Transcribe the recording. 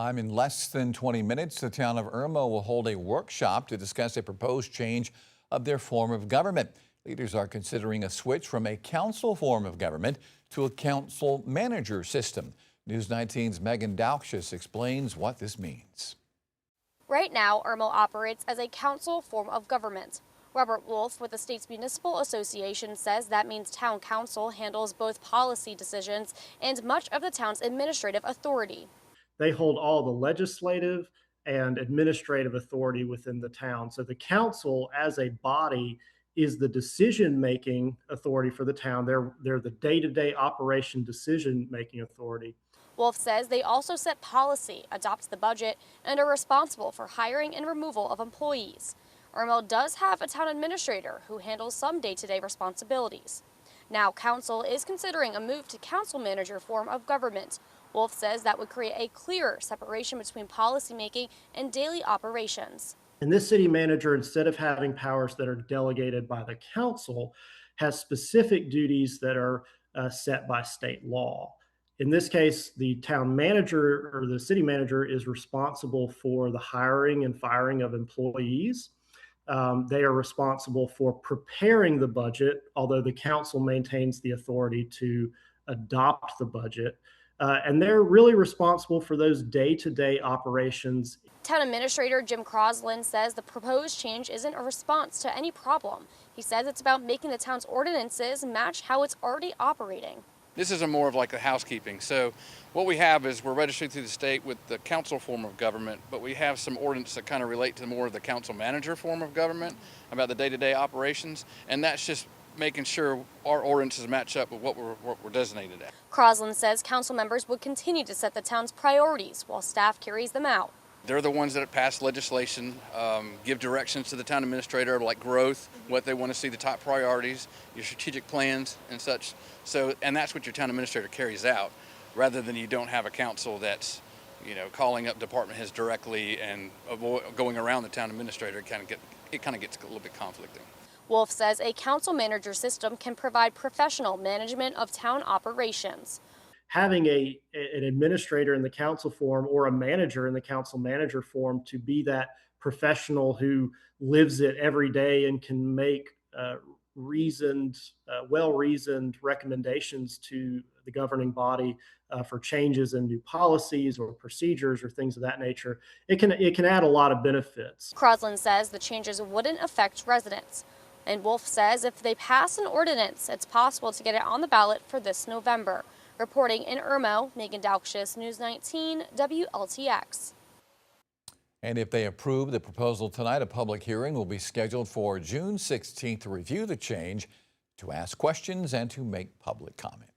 I'm in less than 20 minutes. The town of Irmo will hold a workshop to discuss a proposed change of their form of government. Leaders are considering a switch from a council form of government to a council manager system. News 19's Megan Dowkshus explains what this means. Right now, Irmo operates as a council form of government. Robert Wolf with the state's municipal association says that means town council handles both policy decisions and much of the town's administrative authority. They hold all the legislative and administrative authority within the town. So the council as a body is the decision-making authority for the town. They're the day-to-day operation decision-making authority. Wolf says they also set policy, adopt the budget, and are responsible for hiring and removal of employees. Irmo does have a town administrator who handles some day-to-day responsibilities. Now, council is considering a move to council manager form of government. Wolf says that would create a clearer separation between policymaking and daily operations. And this city manager, instead of having powers that are delegated by the council, has specific duties that are set by state law. In this case, the town manager or the city manager is responsible for the hiring and firing of employees. They are responsible for preparing the budget, although the council maintains the authority to adopt the budget. And they're really responsible for those day-to-day operations. Town Administrator Jim Crosland says the proposed change isn't a response to any problem. He says it's about making the town's ordinances match how it's already operating. This is more of like a housekeeping. So what we have is we're registered through the state with the council form of government, but we have some ordinances that kind of relate to more of the council manager form of government about the day-to-day operations. And that's just making sure our ordinances match up with what we're designated at. Crosland says council members would continue to set the town's priorities while staff carries them out. They're the ones that pass legislation, give directions to the town administrator like growth, what they want to see, the top priorities, your strategic plans and such. So, and that's what your town administrator carries out, rather than you don't have a council that's, calling up department heads directly and going around the town administrator. It kind of gets a little bit conflicting. Wolf says a council manager system can provide professional management of town operations. Having an administrator in the council form or a manager in the council manager form to be that professional who lives it every day and can make well-reasoned recommendations to the governing body for changes in new policies or procedures or things of that nature, it can add a lot of benefits. Crosland says the changes wouldn't affect residents. And Wolf says if they pass an ordinance, it's possible to get it on the ballot for this November. Reporting in Irmo, Megan Dowkshus, News 19, WLTX. And if they approve the proposal tonight, a public hearing will be scheduled for June 16th to review the change, to ask questions, and to make public comment.